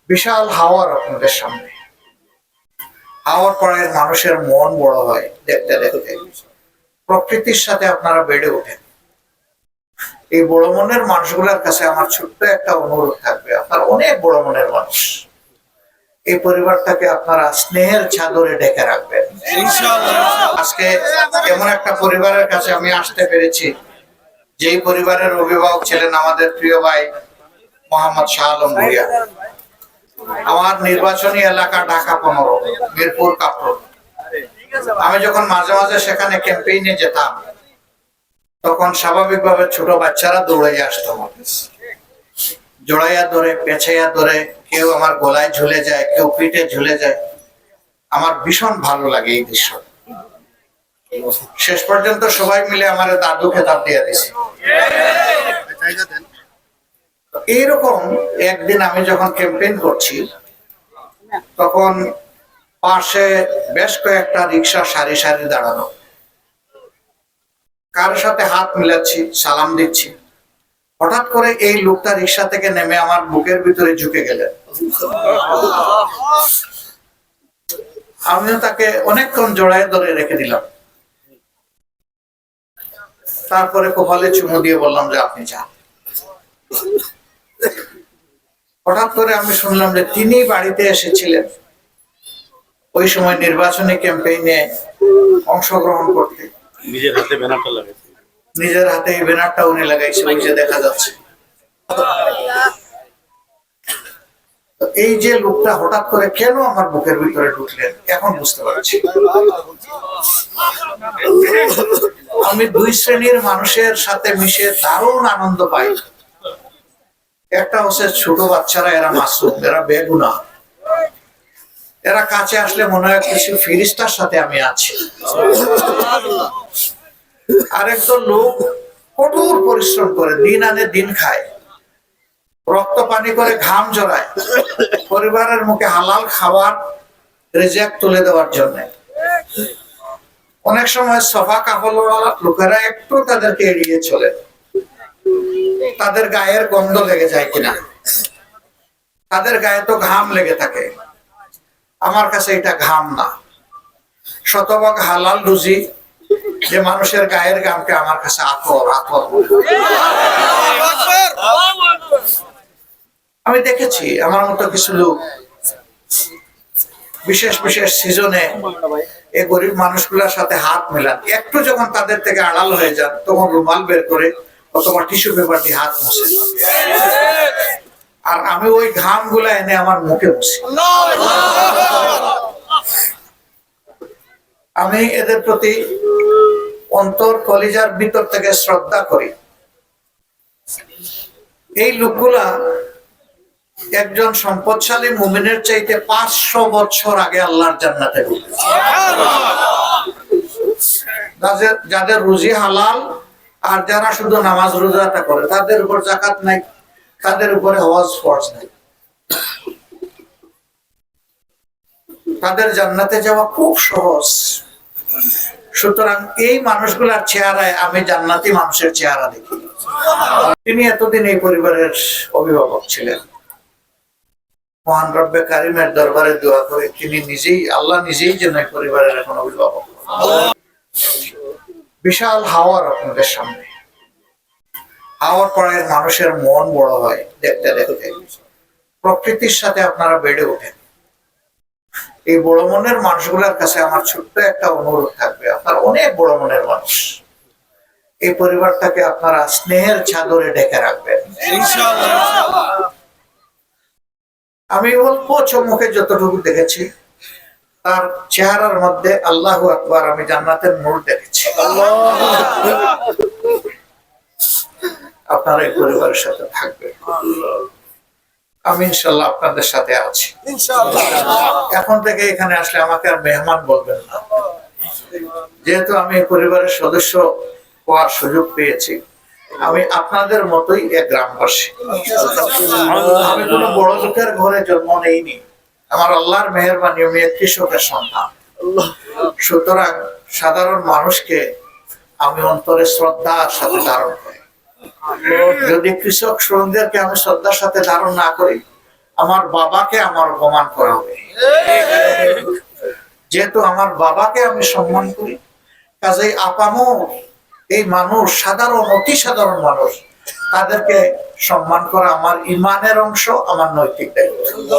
বিশাল হাওয়ার আপনাদের সামনে। হাওয়ার পরে মানুষের মন বড় হয় দেখতে দেখতে। প্রকৃতির সাথে আপনারা বেড়ে ওঠেন। এই বড় মনের মানুষগুলোর কাছে আমার ছোট্ট একটা অনুরোধ থাকবে, আপনারা অনেক বড় মনের মানুষ, এই পরিবারটাকে আপনারা স্নেহের চাদরে ঢেকে রাখবেন। আজকে এমন একটা পরিবারের কাছে আমি আসতে পেরেছি, যেই পরিবারের অভিভাবক ছিলেন আমাদের প্রিয় ভাই মোহাম্মদ শাহ আলম ভুইয়া। আমার নির্বাচনী এলাকা ঢাকা 15, মিরপুর কাপড়। আমি যখন মাঝে মাঝে সেখানে ক্যাম্পেইনে যেতাম, তখন স্বাভাবিকভাবে ছোট বাচ্চারা দৌড়াইয়া আসতো আমার কাছে, জড়াইয়া ধরে, পেছাইয়া ধরে, কেউ আমার গলায় ঝুলে যায়, কেউ পিঠে ঝুলে যায়। আমার ভীষণ ভালো লাগে এই দৃশ্য। শেষ পর্যন্ত সবাই মিলে আমার দাদু খেতাব দিয়ে দিছে। এইরকম একদিন আমি যখন ক্যাম্পেইন করছি, তখন পাশে বেশ কয়েকটা রিক্সা সারি সারি দাঁড়ানো, কার সাথে হাত মিলাচ্ছি, সালাম দিচ্ছি। হঠাৎ করে এই লোকটা রিক্সা থেকে নেমে আমার বুকের ভিতরে ঝুঁকে গেলেন। আমিও তাকে অনেকক্ষণ জড়ায় ধরে রেখে দিলাম। তারপরে কপালে চুমু দিয়ে বললাম যে আপনি যান। হঠাৎ করে আমি শুনলাম যে তিনি বাড়িতে এসেছিলেন ওই সময় নির্বাচনী ক্যাম্পেইনে অংশগ্রহণ করতে। নিজের হাতে ব্যানারটা লাগাইছে, নিজের হাতে এই ব্যানারটা উনি লাগাইছে, ওই যে দেখা যাচ্ছে। এই যে লোকটা হঠাৎ করে কেন আমার বুকের ভিতরে ঢুকলেন এখন বুঝতে পারছি। আমি দুই শ্রেণীর মানুষের সাথে মিশে দারুণ আনন্দ পাই। একটা হচ্ছে ছোট বাচ্চারা, এরা মাসুম, এরা বেগুনা, এরা কাছে আসলে মনে হয় কিছু ফিরিস্তার সাথে আমি আছি। আরেকজন লোক কঠোর পরিশ্রম করে, দিন আনে দিন খায়, রক্ত পানি করে, ঘাম জড়ায় পরিবারের মুখে হালাল খাবার রিজিক তুলে দেওয়ার জন্য। অনেক সময় সফা কাপড়ওয়ালা লোকেরা একটু তাদেরকে এড়িয়ে চলে, তাদের গায়ের গন্ধ লেগে যায় কিনা, তাদের গায়ে তো ঘাম লেগে থাকে। আমার কাছে এটা ঘাম না, শতভাগ হালাল রুজি, যে মানুষের গায়ের ঘামকে আমার কাছে আতর আতর। আমি দেখেছি আমার মতো কিছু লোক বিশেষ বিশেষ সিজনে এই গরিব মানুষগুলোর সাথে হাত মেলান, একটু যখন তাদের থেকে আড়াল হয়ে যান তখন রুমাল বের করে অথবা টিস্যু পেপার দিয়ে হাত মুছে, আর আমি ওই ঘাম গুলা এনে আমার মুখে মুছি। আমি এদের প্রতি অন্তর কলিজার ভিতর থেকে শ্রদ্ধা করি। এই লোকগুলা একজন সম্পদশালী মুমিনের চাইতে 500 বছর আগে আল্লাহর জান্নাতে ঢুকেছে। যাদের রুজি হালাল, আর যারা শুধু নামাজ রোজাটা করে, তাদের উপর যাকাত নাই, তাদের উপরে হজ ফরজ নাই, তাদের জান্নাতে যাওয়া খুব সহজ। সুতরাং এই মানুষগুলার চেহারায় আমি জান্নাতি মানুষের চেহারা দেখি। তিনি এতদিন এই পরিবারের অভিভাবক ছিলেন। মহান রব্বে কারিমের দরবারে দোয়া করে তিনি নিজেই, আল্লাহ নিজেই যেন এই পরিবারের এখন অভিভাবক। বিশাল হাওয়ার আপনাদের সামনে। হাওয়ার পরে মানুষের মন বড় হয় দেখতে দেখতে। প্রকৃতির সাথে আপনারা বেড়ে ওঠেন। এই বড় মনের মানুষগুলোর কাছে আমার ছোট্ট একটা অনুরোধ থাকবে, আপনারা অনেক বড় মনের মানুষ, এই পরিবারটাকে আপনারা স্নেহের চাদরে ঢেকে রাখবেন। আমি অল্প চোখে যতটুকু দেখেছি, তার চেহারার মধ্যে আল্লাহু আকবার, আমি জান্নাতের নূর দেখেছি। আপনারা এই পরিবারের সাথে থাকবেন, আমি ইনশাল্লাহ আপনাদের সাথে আছি। এখন থেকে এখানে আসলে আমাকে আর মেহমান বলবেন না, যেহেতু আমি পরিবারের সদস্য হওয়ার সুযোগ পেয়েছি। আমি আপনাদের মতোই এক গ্রামবাসী। আমি কোনো বড় লোকের ঘরে জন্ম নেইনি, আমার আল্লাহর মেহেরবানি, আমি এক কৃষকের সন্তান। সুতরাং সাধারণ মানুষকে আমি অন্তরে শ্রদ্ধার সাথে ধারণ করি। যদি কৃষক শ্রমিকদেরকে আমি শ্রদ্ধার সাথে ধারণ না করি, আমার বাবাকে আমার অপমান করা হবে। যেহেতু আমার বাবাকে আমি সম্মান করি, কাজেই আপামর এই মানুষ সাধারণ, অতি সাধারণ মানুষ, তাদেরকে সম্মান করা আমার ইমানের অংশ, আমার নৈতিক দায়িত্ব।